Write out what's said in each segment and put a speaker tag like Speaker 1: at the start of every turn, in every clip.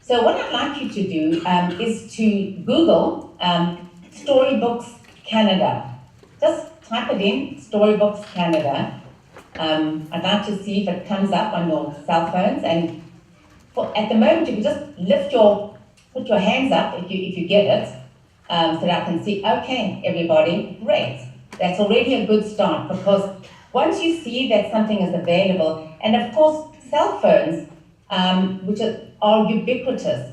Speaker 1: So what I'd like you to do is to Google Storybooks Canada. Just type it in, Storybooks Canada. I'd like to see if it comes up on your cell phones, and at the moment you can just put your hands up if you get it, so that I can see, okay, everybody, great. That's already a good start, because once you see that something is available, and of course cell phones, which are ubiquitous,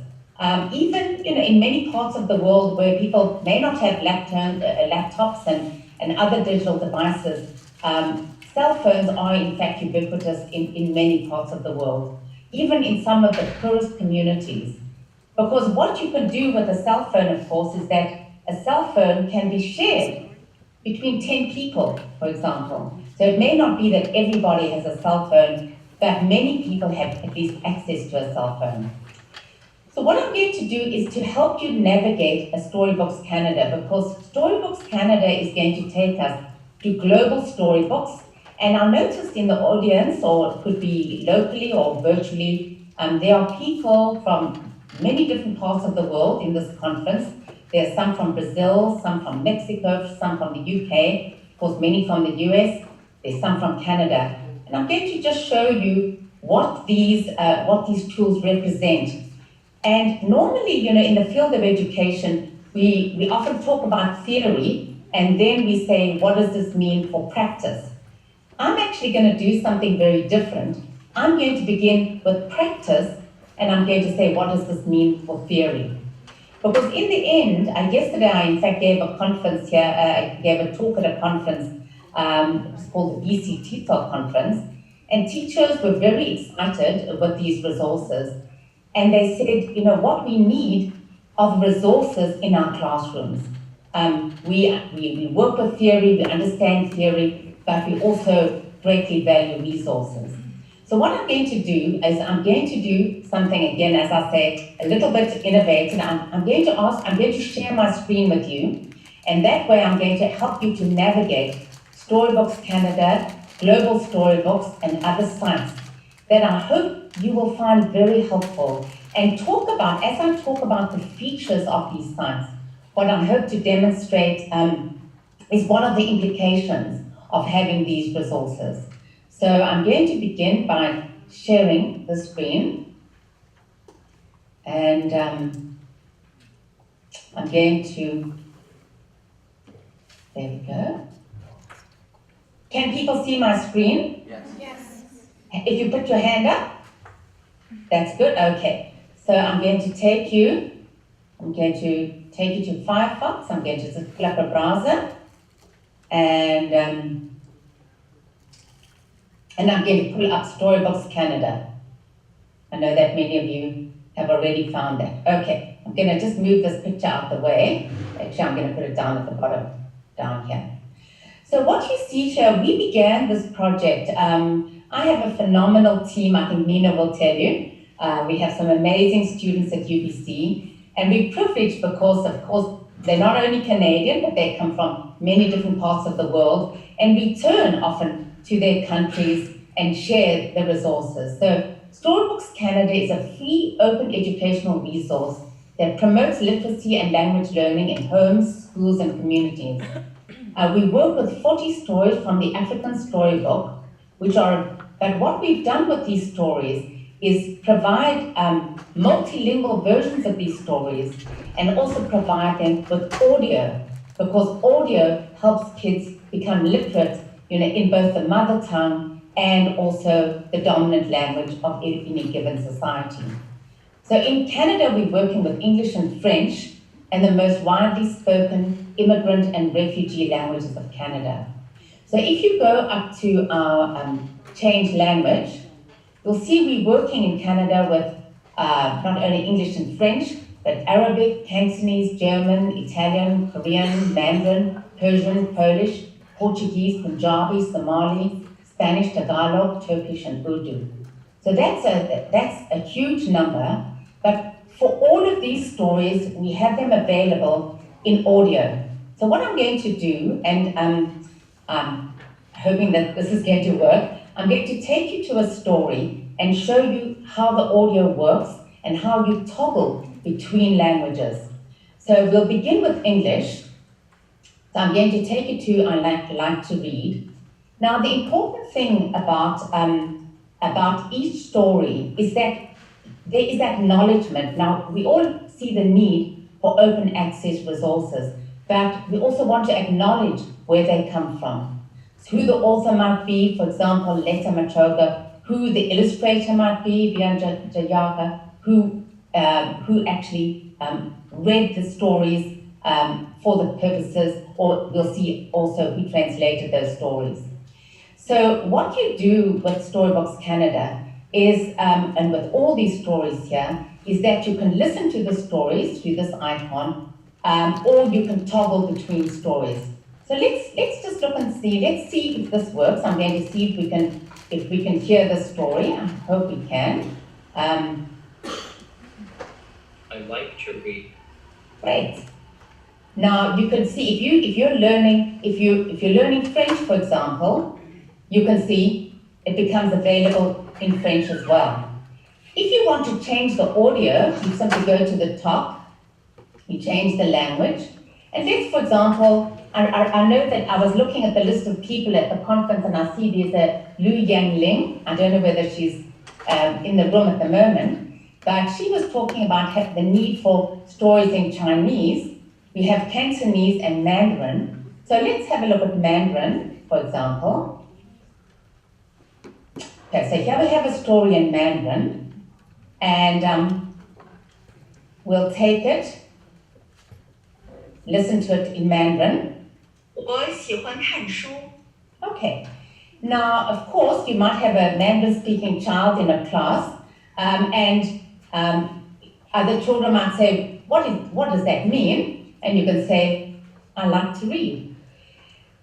Speaker 1: even in many parts of the world where people may not have laptops and other digital devices, cell phones are in fact ubiquitous in many parts of the world, even in some of the poorest communities. Because what you can do with a cell phone, of course, is that a cell phone can be shared between 10 people, for example. So it may not be that everybody has a cell phone, but many people have at least access to a cell phone. So what I'm going to do is to help you navigate a Storybooks Canada, because Storybooks Canada is going to take us to global storybooks. And I noticed in the audience, or it could be locally or virtually, there are people from many different parts of the world in this conference. There are some from Brazil, some from Mexico, some from the UK, of course many from the US, there's some from Canada. And I'm going to just show you what these tools represent. And normally, in the field of education, we often talk about theory, and then we say, what does this mean for practice? I'm actually going to do something very different. I'm going to begin with practice, and I'm going to say, what does this mean for theory? Because in the end, yesterday I in fact gave a conference here, I gave a talk at a conference, it was called the BC TESOL conference, and teachers were very excited with these resources. And they said, what we need are resources in our classrooms. We work with theory, we understand theory, but we also greatly value resources. So what I'm going to do is I'm going to do something, again, as I say, a little bit innovative. I'm going to share my screen with you, and that way I'm going to help you to navigate Storybooks Canada, Global Storybooks, and other sites that I hope you will find very helpful, and as I talk about the features of these sites, what I hope to demonstrate is what are the implications of having these resources. So I'm going to begin by sharing the screen, and I'm going to, there we go. Can people see my screen?
Speaker 2: Yes.
Speaker 3: Yes.
Speaker 1: If you put your hand up, that's good, okay. So I'm going to take you to Firefox. I'm going to just pull up a browser, and I'm going to pull up Storybooks Canada. I know that many of you have already found that. Okay, I'm going to just move this picture out the way. Actually, I'm going to put it down at the bottom, down here. So what you see here, we began this project. I have a phenomenal team, I think Nina will tell you. We have some amazing students at UBC, and we're privileged because, of course, they're not only Canadian, but they come from many different parts of the world and return often to their countries and share the resources. So Storybooks Canada is a free, open educational resource that promotes literacy and language learning in homes, schools, and communities. We work with 40 stories from the African Storybook, but what we've done with these stories is provide multilingual versions of these stories, and also provide them with audio, because audio helps kids become literate, in both the mother tongue and also the dominant language of any given society. So in Canada, we're working with English and French, and the most widely spoken immigrant and refugee languages of Canada. So if you go up to our change language, you'll see we're working in Canada with not only English and French, but Arabic, Cantonese, German, Italian, Korean, Mandarin, Persian, Polish, Portuguese, Punjabi, Somali, Spanish, Tagalog, Turkish, and Urdu. So that's a huge number, but for all of these stories, we have them available in audio. So what I'm going to do, and I'm hoping that this is going to work, I'm going to take you to a story and show you how the audio works, and how you toggle between languages. So we'll begin with English. So I'm going to take you to I like to read. Now the important thing about each story is that there is acknowledgement. Now we all see the need for open access resources, but we also want to acknowledge where they come from. So who the author might be, for example, Letta Machoga, who the illustrator might be, Björn Jayaga, who actually read the stories for the purposes, or we'll see also who translated those stories. So what you do with Storybooks Canada is, and with all these stories here, is that you can listen to the stories through this icon, or you can toggle between stories. So let's just look and see. Let's see if this works. I'm going to see if we can hear the story. I hope we can.
Speaker 2: I like to read.
Speaker 1: Great. Now you can see if you're learning French, for example, you can see it becomes available in French as well. If you want to change the audio, you simply go to the top, you change the language, and let's, for example, I know that I was looking at the list of people at the conference and I see there's a Lu Yang Ling. I don't know whether she's in the room at the moment, but she was talking about the need for stories in Chinese. We have Cantonese and Mandarin. So let's have a look at Mandarin, for example. Okay, so here we have a story in Mandarin, and we'll take it, listen to it in Mandarin.
Speaker 3: 我喜欢看书.
Speaker 1: Okay. Now, of course, you might have a Mandarin-speaking child in a class, and other children might say, what does that mean? And you can say, I like to read.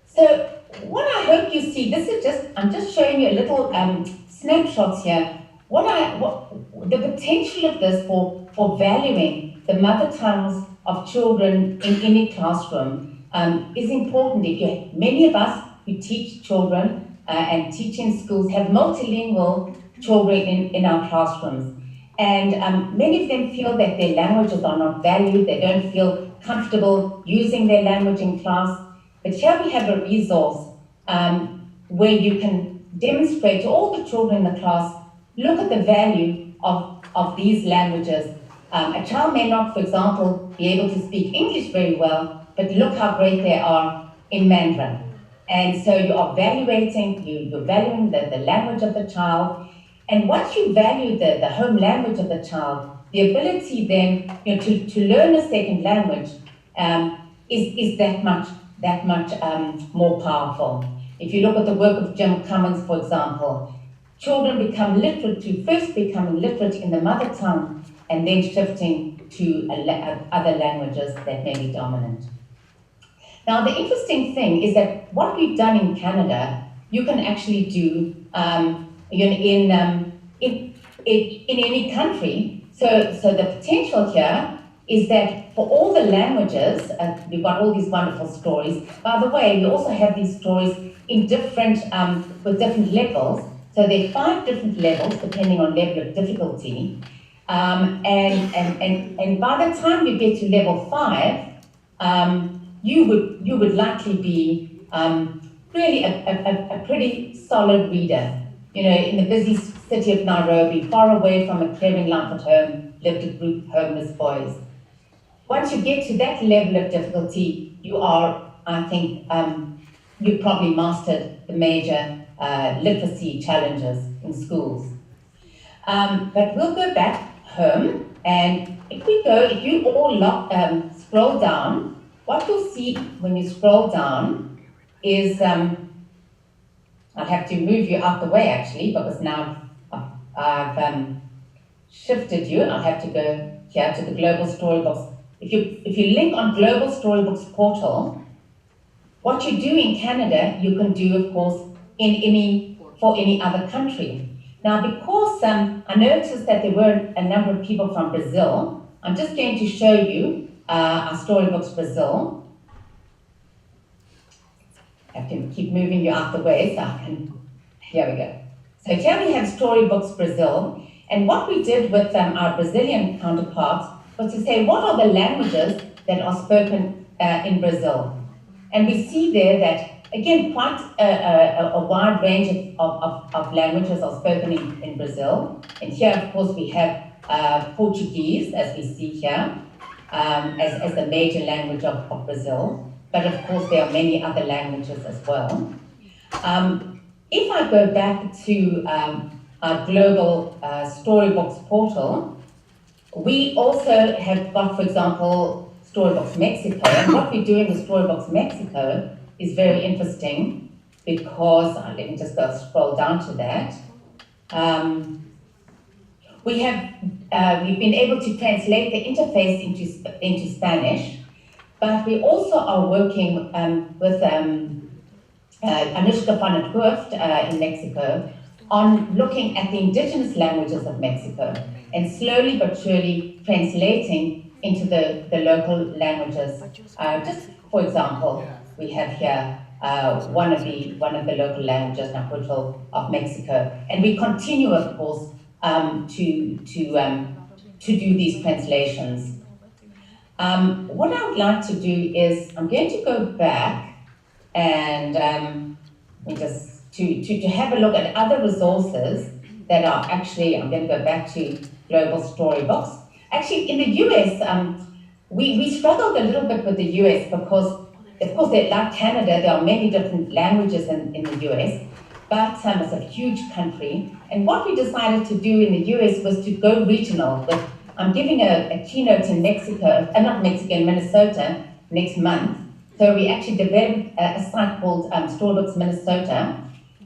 Speaker 1: So what I hope you see, this is I'm just showing you a little snapshots here. The potential of this for valuing the mother tongues of children in any classroom is important. Many of us who teach children and teach in schools have multilingual children in our classrooms. And many of them feel that their languages are not valued, they don't feel comfortable using their language in class. But here we have a resource where you can demonstrate to all the children in the class, look at the value of these languages. A child may not, for example, be able to speak English very well, but look how great they are in Mandarin. And so you are valuing the language of the child. And once you value the home language of the child, the ability then to learn a second language is that much more powerful. If you look at the work of Jim Cummins, for example, children first becoming literate in the mother tongue and then shifting to other languages that may be dominant. Now, the interesting thing is that what we've done in Canada, you can actually do in any country. So the potential here is that for all the languages, we've got all these wonderful stories. By the way, we also have these stories in with different levels. So there are 5 different levels, depending on level of difficulty. And by the time you get to level 5, you would likely be really a pretty solid reader. In the busy city of Nairobi, far away from a caring life at home, lived a group of homeless boys. Once you get to that level of difficulty, you are, I think, you've probably mastered the major literacy challenges in schools. But we'll go back home, and if you all scroll down, what you'll see when you scroll down is, I'll have to move you out the way actually, because now I've shifted you. I'll have to go here to the Global Storybooks. If you link on Global Storybooks portal, what you do in Canada, you can do, of course, for any other country. Now, because I noticed that there were a number of people from Brazil, I'm just going to show you our Storybooks Brazil. I have to keep moving you out the way so I can, here we go. So here we have Storybooks Brazil, And what we did with our Brazilian counterparts was to say, what are the languages that are spoken in Brazil? And we see there that, again, quite a wide range of languages are spoken in Brazil. And here, of course, we have Portuguese, as we see here, as the major language of Brazil. But of course, there are many other languages as well. If I go back to our global Storybooks portal, we also have got, for example, Storybooks Mexico. And what we're doing with Storybooks Mexico is very interesting because, let me just go scroll down to that. We've been able to translate the interface into Spanish, but we also are working with Anushka van het Hoofd in Mexico on looking at the indigenous languages of Mexico and slowly but surely translating into the local languages. Just for example, we have here one of the local languages, Nahuatl of Mexico, and we continue, of course, to do these translations. What I would like to do is I'm going to go back and just to have a look at other resources that are actually, I'm going to go back to Global Storybooks. Actually, in the US, we struggled a little bit with the US because, of course, like Canada, there are many different languages in the US, but it's a huge country. And what we decided to do in the US was to go regional. I'm giving a keynote in in Minnesota next month. So we actually developed a site called Storybooks Minnesota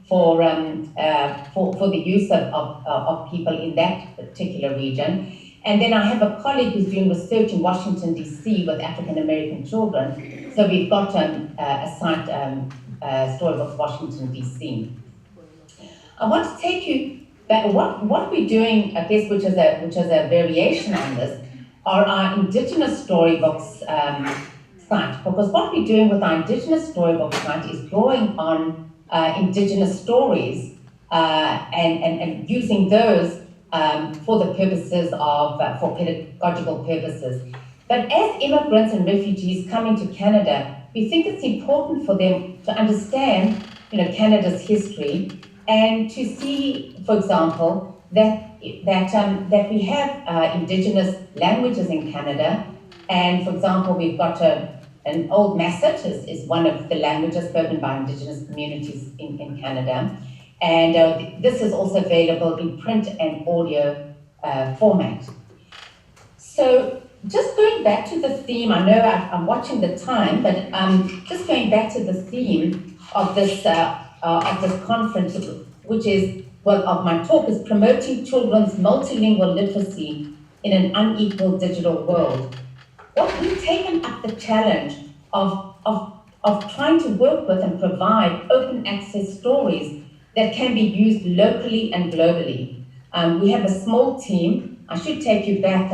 Speaker 1: for the use of people in that particular region. And then I have a colleague who's doing research in Washington, D.C. with African American children. So we've got a site, Storybooks Washington, D.C. I want to take you back. What we're doing, I guess, which is a variation on this, are our Indigenous Storybooks site. Because what we're doing with our Indigenous Storybooks site is drawing on Indigenous stories and using those for the purposes of, for pedagogical purposes. But as immigrants and refugees come into Canada, we think it's important for them to understand, Canada's history and to see, for example, that we have Indigenous languages in Canada. And for example, we've got an Old Masset is one of the languages spoken by Indigenous communities in Canada. And this is also available in print and audio format. So just going back to the theme, I know I'm watching the time, but just going back to the theme of this conference, which is, of my talk, is promoting children's multilingual literacy in an unequal digital world. What we've taken up the challenge of trying to work with and provide open access stories that can be used locally and globally. We have a small team. I should take you back.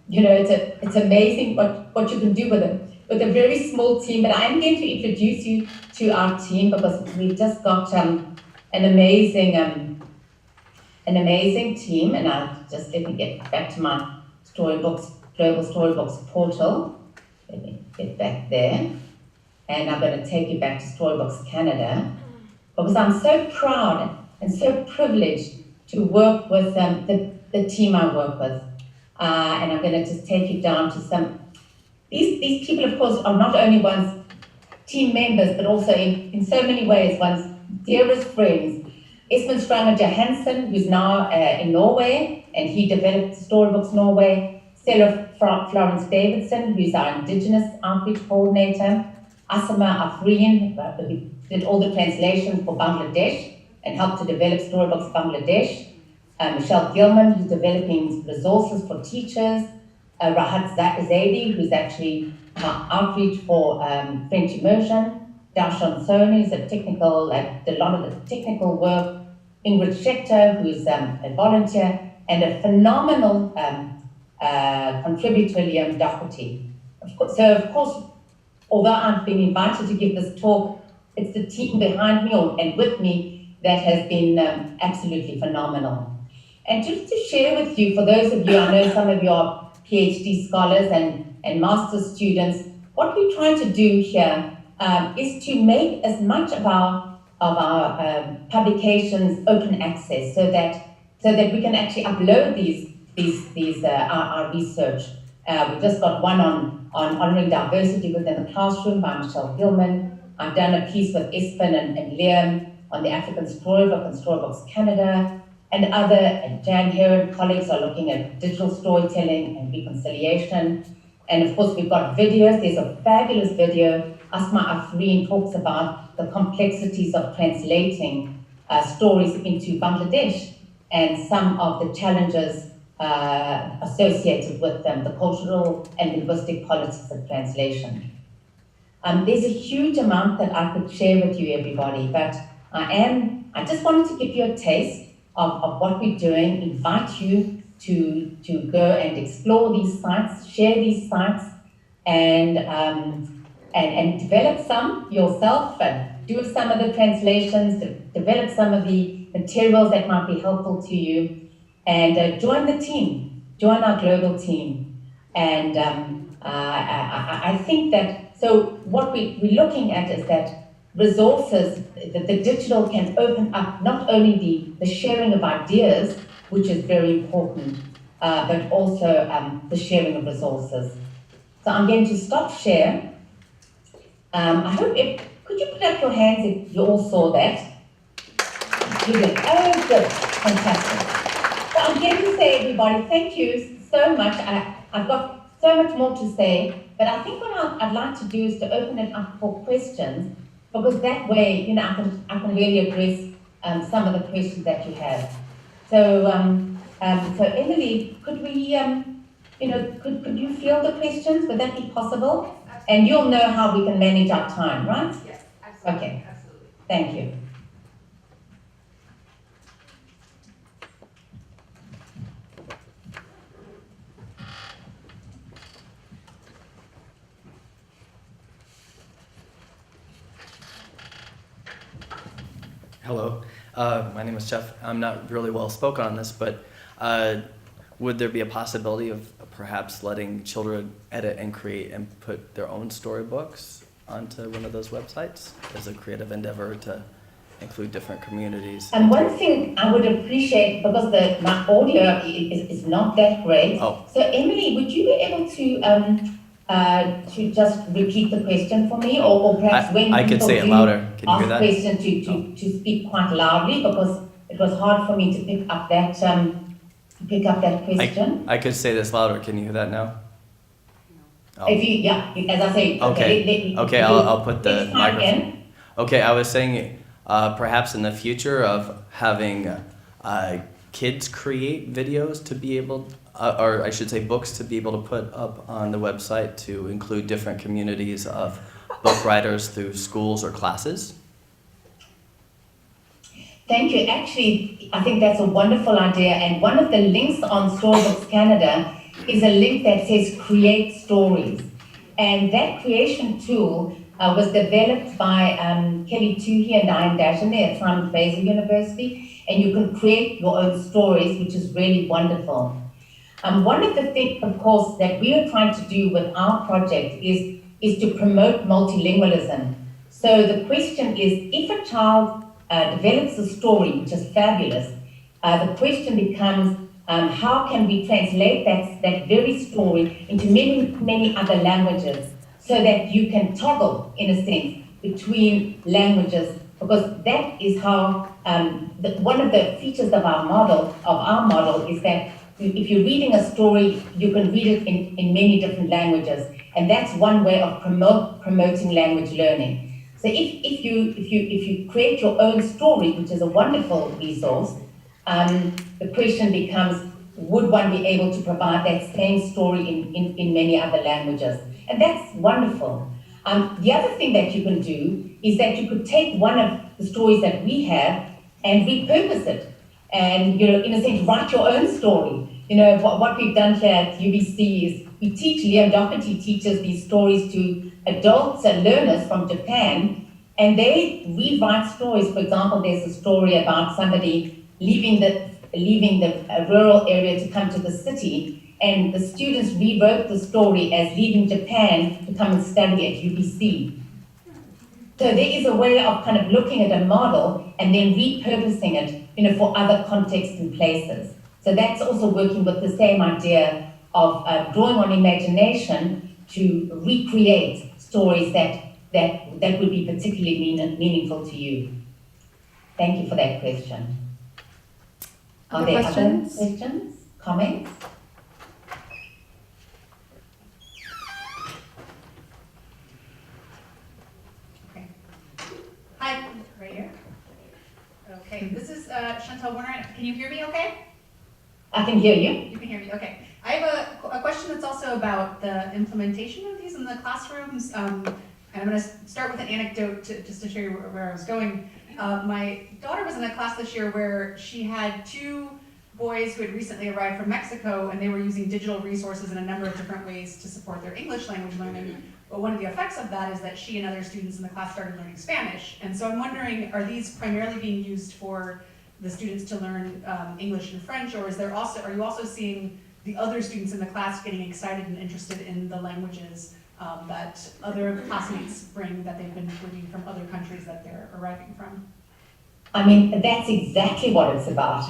Speaker 1: It's amazing what you can do with a very small team. But I'm going to introduce you to our team because we've just got an amazing team. And let me get back to my Storybooks, Global Storybooks portal. Let me get back there. And I'm going to take you back to Storybooks Canada, because I'm so proud and so privileged to work with the team I work with. And I'm going to just take you down to some. These people, of course, are not only one's team members, but also in so many ways one's dearest friends. Espen Stranger Johansen, who's now in Norway, and he developed Storybooks Norway. Stella Florence Davidson, who's our Indigenous Outreach Coordinator. Asama Afrien, who did all the translations for Bangladesh and helped to develop Storybooks Bangladesh. Michelle Gilman, who's developing resources for teachers. Rahat Zaidi, who's actually outreach for French immersion. Darshan Soni, who's did a lot of the technical work. Ingrid Schechter, who's a volunteer, and a phenomenal contributor, Liam Doherty. Of course, although I've been invited to give this talk, it's the team behind me and with me that has been absolutely phenomenal. And just to share with you, for those of you, I know some of you are PhD scholars and master's students, what we're trying to do here is to make as much of our publications open access, so that we can actually upload our research. We just got one on honoring diversity within the classroom by Michelle Gilman. I've done a piece with Espen and Liam on the African Storybook and Storybooks Canada, and Jan here and colleagues are looking at digital storytelling and reconciliation. And of course, we've got videos. There's a fabulous video. Asma Afreen talks about the complexities of translating stories into Bangladesh and some of the challenges associated with them, the cultural and linguistic politics of translation. There's a huge amount that I could share with you, everybody, but I just wanted to give you a taste of what we're doing, invite you to go and explore these sites, share these sites, and develop some yourself, and do some of the translations, develop some of the materials that might be helpful to you, and join the team, join our global team. And I think that, so what we're looking at is that resources, that the digital can open up not only the sharing of ideas, which is very important, but also the sharing of resources. So I'm going to stop share. I hope could you put up your hands if you all saw that? You did. Oh, good. Fantastic. So I'm going to say, everybody, thank you so much. I've got so much more to say, but I think what I'd like to do is to open it up for questions, because that way, you know, I can really address some of the questions that you have. So, so Emily, could we, you know, could you field the questions? Would that be possible? Absolutely. And you'll know how we can manage our time, right?
Speaker 2: Yes, absolutely.
Speaker 1: Okay.
Speaker 2: Absolutely.
Speaker 1: Thank you.
Speaker 4: Hello, my name is Jeff. I'm not really well spoken on this, but would there be a possibility of perhaps letting children edit and create and put their own storybooks onto one of those websites as a creative endeavor to include different communities?
Speaker 1: And one thing I would appreciate, because my audio is not that great.
Speaker 4: Oh.
Speaker 1: So Emily, would you be able to just repeat the question for me, or perhaps when
Speaker 4: I could say it louder. Can you hear that?
Speaker 1: Question to speak quite loudly, because it was hard for me to pick up that question.
Speaker 4: I could say this louder. Can you hear that now? Oh.
Speaker 1: If you, yeah, as I say.
Speaker 4: Okay, I'll put the microphone. Okay, I was saying perhaps in the future of having kids create videos to be able, or I should say books to be able to put up on the website to include different communities of book writers through schools or classes.
Speaker 1: Thank you. Actually, I think that's a wonderful idea. And one of the links on Storybooks Canada is a link that says Create Stories. And that creation tool was developed by Kelly Toohey and Diane Dagenais at Simon Fraser University. And you can create your own stories, which is really wonderful. One of the things, of course, that we are trying to do with our project is to promote multilingualism. So the question is, if a child develops a story, which is fabulous, the question becomes, how can we translate that very story into many other languages, so that you can toggle, in a sense, between languages, because that is how, one of the features of our model is that if you're reading a story, you can read it in many different languages, and that's one way of promoting language learning. So if you create your own story, which is a wonderful resource, the question becomes, would one be able to provide that same story in many other languages? And that's wonderful. The other thing that you can do is that you could take one of the stories that we have and repurpose it, and, you know, in a sense, write your own story. You know, what we've done here at UBC is we teach, Liam Doherty teaches these stories to adults and learners from Japan, and they rewrite stories. For example, there's a story about somebody leaving leaving the rural area to come to the city, and the students rewrote the story as leaving Japan to come and study at UBC. So there is a way of kind of looking at a model and then repurposing it, for other contexts and places. So that's also working with the same idea of drawing on imagination to recreate stories that would be particularly meaningful to you. Thank you for that question. Are there other questions, comments?
Speaker 2: Okay. Hi, right here. Okay, this is Chantal Warner. Can you hear me okay?
Speaker 1: I can hear you.
Speaker 2: You can hear me, okay. I have a question that's also about the implementation of these in the classrooms. And I'm going to start with an anecdote just to show you where I was going. My daughter was in a class this year where she had two boys who had recently arrived from Mexico, and they were using digital resources in a number of different ways to support their English language learning. But one of the effects of that is that she and other students in the class started learning Spanish. And so I'm wondering, are these primarily being used for the students to learn English and French, or are you also seeing the other students in the class getting excited and interested in the languages that other classmates bring, that they've been bringing from other countries that they're arriving from?
Speaker 1: I mean, that's exactly what it's about.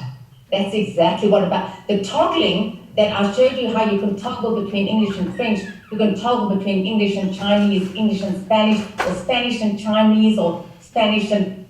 Speaker 1: That's exactly what about. The toggling that I showed you, how you can toggle between English and French, you can toggle between English and Chinese, English and Spanish, or Spanish and Chinese, or Spanish and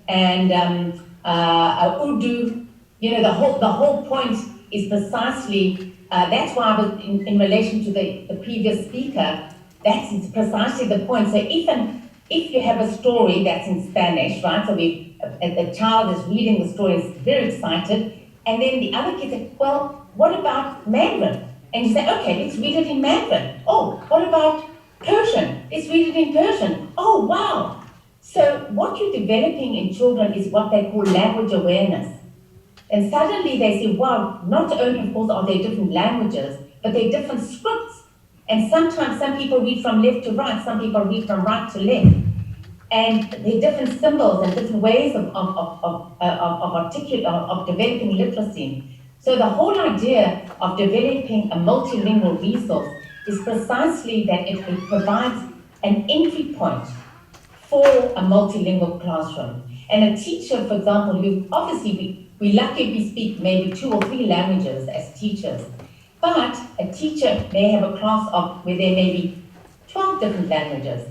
Speaker 1: Urdu. The whole point is precisely, that's why I was, in relation to the previous speaker, that's precisely the point. So even if you have a story that's in Spanish, right, so a child is reading the story, is very excited, and then the other kids say, well, what about Mandarin? And you say, okay, let's read it in Mandarin. Oh, what about Persian? Let's read it in Persian. Oh, wow. So what you're developing in children is what they call language awareness. And suddenly they say, wow, not only, of course, are there different languages, but there are different scripts. And sometimes some people read from left to right, some people read from right to left. And there are different symbols and different ways of developing literacy. So the whole idea of developing a multilingual resource is precisely that it provides an entry point for a multilingual classroom. And a teacher, for example, who obviously we're lucky if we speak maybe 2 or 3 languages as teachers, but a teacher may have a class where there may be 12 different languages,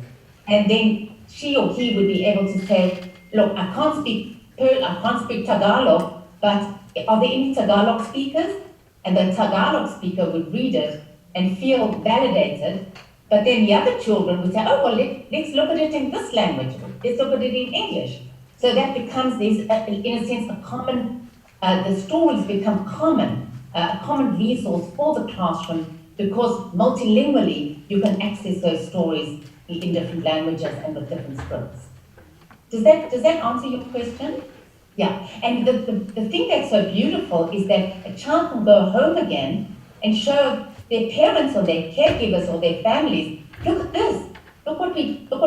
Speaker 1: and then she or he would be able to say, look, I can't speak Tagalog, but are there any Tagalog speakers? And the Tagalog speaker would read it and feel validated, but then the other children would say, oh, well, let's look at it in this language. Let's look at it in English. So that becomes, in a sense, a common, the stories become a common resource for the classroom, because multilingually you can access those stories in different languages and with different scripts. Does that answer your question? Yeah, and the thing that's so beautiful is that a child can go home again and show their parents or their caregivers or their families, look at this, look what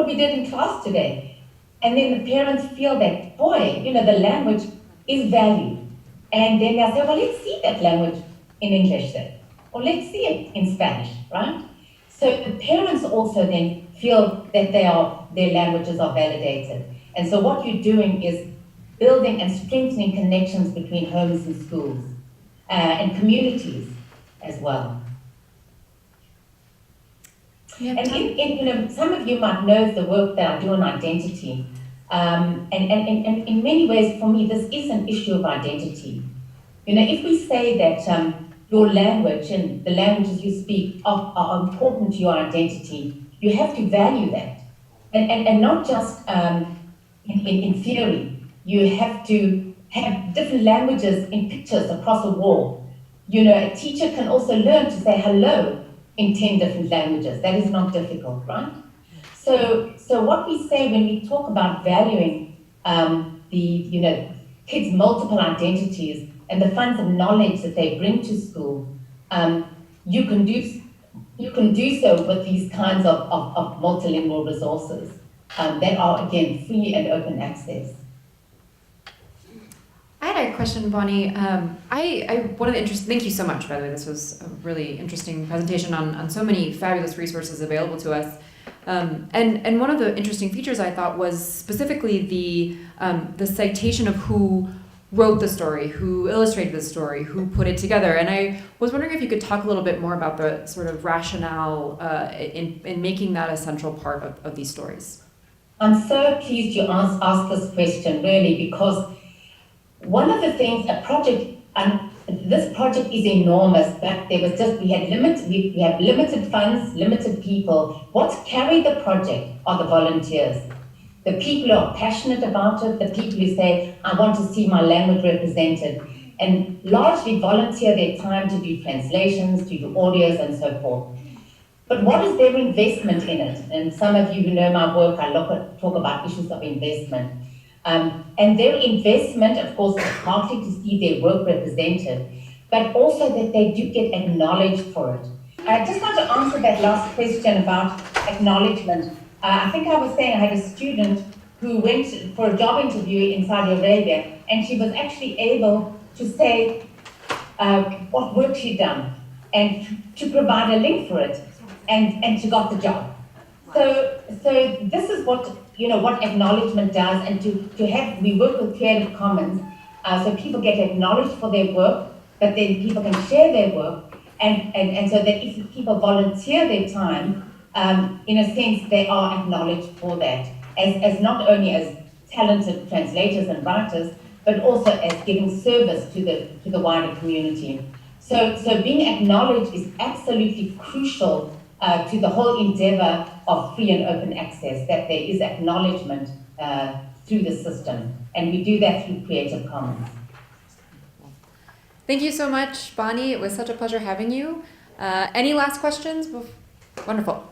Speaker 1: we did in class today. And then the parents feel that, boy, the language is valued. And then they'll say, well, let's see that language in English then, or let's see it in Spanish, right? So the parents also then feel that their languages are validated. And so what you're doing is building and strengthening connections between homes and schools and communities as well. Yeah, and some of you might know the work that I do on identity. And in many ways, for me, this is an issue of identity. If we say that your language and the languages you speak are important to your identity, you have to value that. And not just in theory. You have to have different languages in pictures across a wall. A teacher can also learn to say hello in 10 different languages. That is not difficult, right? So what we say when we talk about valuing kids' multiple identities and the kinds of knowledge that they bring to school, you can do so with these kinds of multilingual resources that are, again, free and open access.
Speaker 5: I had a question, Bonnie. One of the thank you so much, by the way. This was a really interesting presentation on so many fabulous resources available to us. And one of the interesting features I thought was specifically the citation of who wrote the story, who illustrated the story, who put it together. And I was wondering if you could talk a little bit more about the sort of rationale in making that a central part of these stories.
Speaker 1: I'm so pleased you asked this question, really, because one of the things, this project is enormous, but we have limited funds, limited people. What's carried the project are the volunteers. The people who are passionate about it, the people who say, I want to see my language represented, and largely volunteer their time to do translations, to do audios, and so forth. But what is their investment in it? And some of you who know my work, I talk about issues of investment. And their investment, of course, is partly to see their work represented, but also that they do get acknowledged for it. I just want to answer that last question about acknowledgement. I think I was saying I had a student who went for a job interview in Saudi Arabia, and she was actually able to say what work she'd done and to provide a link for it, and she got the job. So this is what acknowledgement does, and we work with Creative Commons, so people get acknowledged for their work, but then people can share their work, and so that if people volunteer their time, in a sense, they are acknowledged for that, as not only as talented translators and writers, but also as giving service to the wider community. So being acknowledged is absolutely crucial to the whole endeavor of free and open access, that there is acknowledgement through the system. And we do that through Creative Commons.
Speaker 5: Thank you so much, Bonnie. It was such a pleasure having you. Any last questions? Wonderful.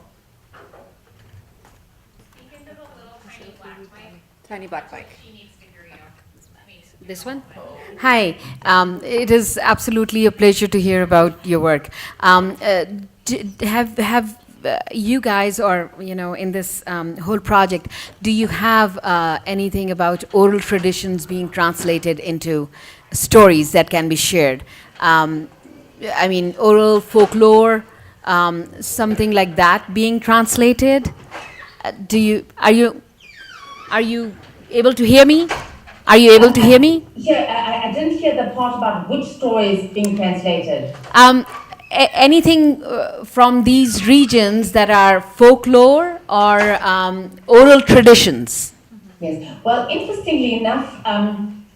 Speaker 6: Tiny black mic. This one? Hi. It is absolutely a pleasure to hear about your work. Have you guys, or in this whole project, do you have anything about oral traditions being translated into stories that can be shared? I mean, oral folklore, something like that being translated. Are you able to hear me? Are you able to hear me?
Speaker 1: Yeah, I didn't hear the part about which stories being translated.
Speaker 6: Anything from these regions that are folklore or oral traditions?
Speaker 1: Yes. Well, interestingly enough,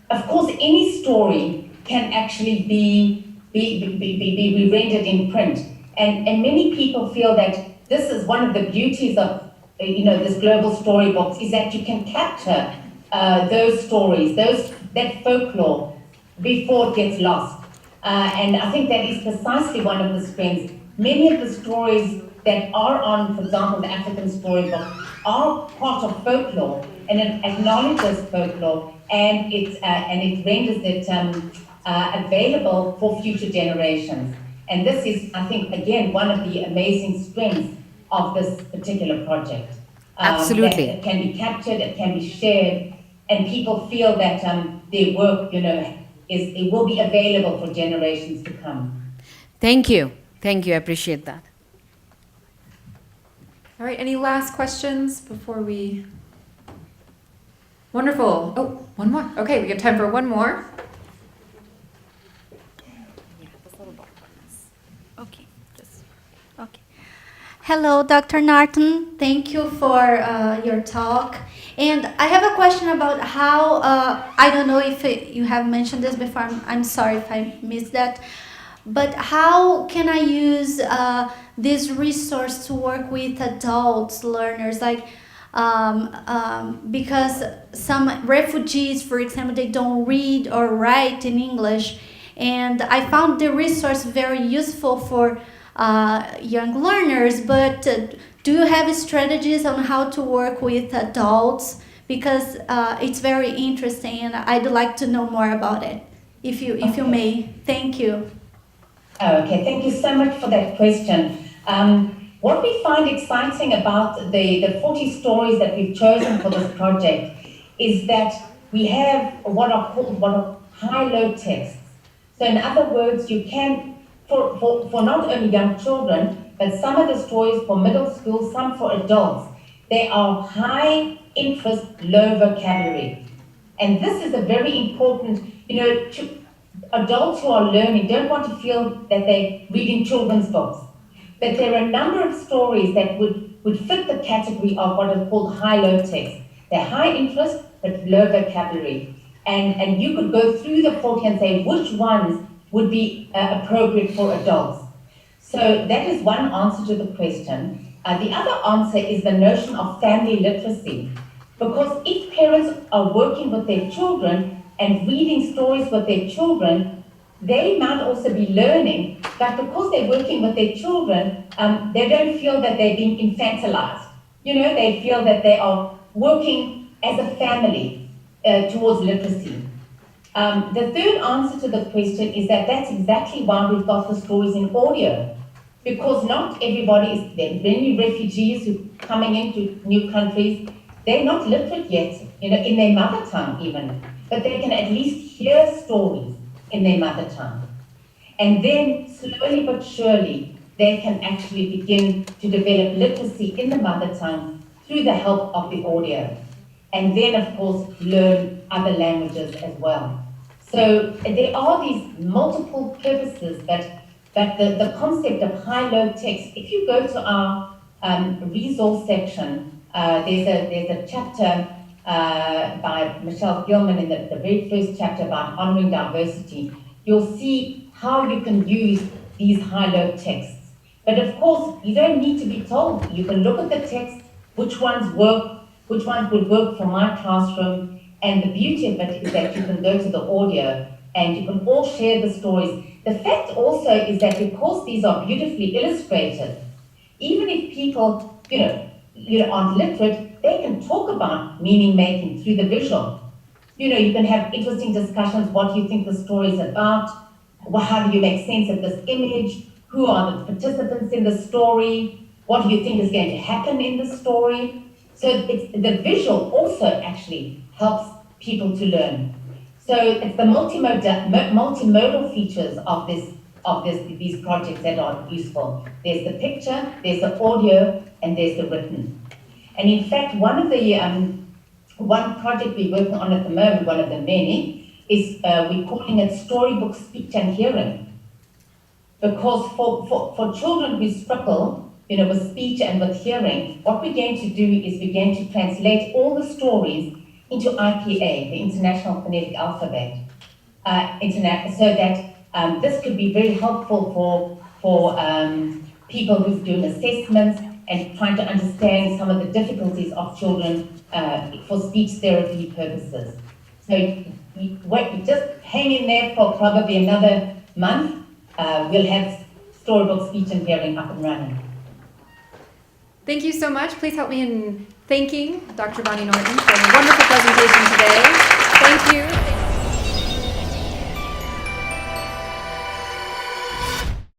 Speaker 1: of course, any story can actually be rendered in print, and many people feel that this is one of the beauties of this global storybooks, is that you can capture those stories, that folklore, before it gets lost. And I think that is precisely one of the strengths. Many of the stories that are on, for example, the African storybook, are part of folklore, and it acknowledges folklore, and it renders it available for future generations. And this is, I think, again, one of the amazing strengths of this particular project.
Speaker 6: Absolutely.
Speaker 1: That it can be captured, it can be shared, and people feel that their work, it will be available for generations to come.
Speaker 6: Thank you. Thank you. I appreciate that.
Speaker 5: All right, any last questions before we... Wonderful. Oh, one more. Okay, we have time for one more.
Speaker 7: Okay. Hello, Dr. Norton. Thank you for your talk. And I have a question about how, I don't know if you have mentioned this before, I'm sorry if I missed that, but how can I use this resource to work with adults, learners, like, because some refugees, for example, they don't read or write in English, and I found the resource very useful for young learners, but do you have strategies on how to work with adults? Because it's very interesting, and I'd like to know more about it, if you may. Thank you.
Speaker 1: Okay, thank you so much for that question. What we find exciting about the 40 stories that we've chosen for this project is that we have what are high-low texts. So in other words, you can, for not only young children, but some of the stories for middle school, some for adults, they are high interest, low vocabulary. And this is a very important, adults who are learning don't want to feel that they're reading children's books. But there are a number of stories that would fit the category of what is called high-low text. They're high interest, but low vocabulary. And you could go through the 40 and say which ones would be appropriate for adults. So that is one answer to the question. The other answer is the notion of family literacy. Because if parents are working with their children and reading stories with their children, they might also be learning, but because they're working with their children, they don't feel that they're being infantilized. They feel that they are working as a family towards literacy. The third answer to the question is that that's exactly why we've got the stories in audio. Because not everybody there are many refugees who are coming into new countries, they're not literate yet, in their mother tongue even, but they can at least hear stories in their mother tongue. And then slowly but surely, they can actually begin to develop literacy in the mother tongue through the help of the audio. And then, of course, learn other languages as well. So there are these multiple purposes, but the concept of high-low text, if you go to our resource section, there's a chapter by Michelle Gilman in the very first chapter about honoring diversity. You'll see how you can use these high-low texts. But of course, you don't need to be told. You can look at the text, which ones work, which ones would work for my classroom. And the beauty of it is that you can go to the audio and you can all share the stories. The fact also is that because these are beautifully illustrated, even if people, aren't literate, they can talk about meaning making through the visual. You can have interesting discussions. What do you think the story is about? How do you make sense of this image? Who are the participants in the story? What do you think is going to happen in the story? So the visual also actually helps people to learn. So it's the multimodal features of these projects that are useful. There's the picture, there's the audio, and there's the written. And in fact, one project we're working on at the moment, one of the many, is we're calling it Storybooks Speech and Hearing. Because for children who struggle, with speech and with hearing, what we're going to do is we're going to translate all the stories into IPA, the International Phonetic Alphabet, so that this could be very helpful for people who's doing assessments and trying to understand some of the difficulties of children for speech therapy purposes. So just hang in there for probably another month. We'll have Storybook Speech and Hearing up and running.
Speaker 5: Thank you so much. Please help me in thanking Dr. Bonny Norton for a wonderful presentation today. Thank you.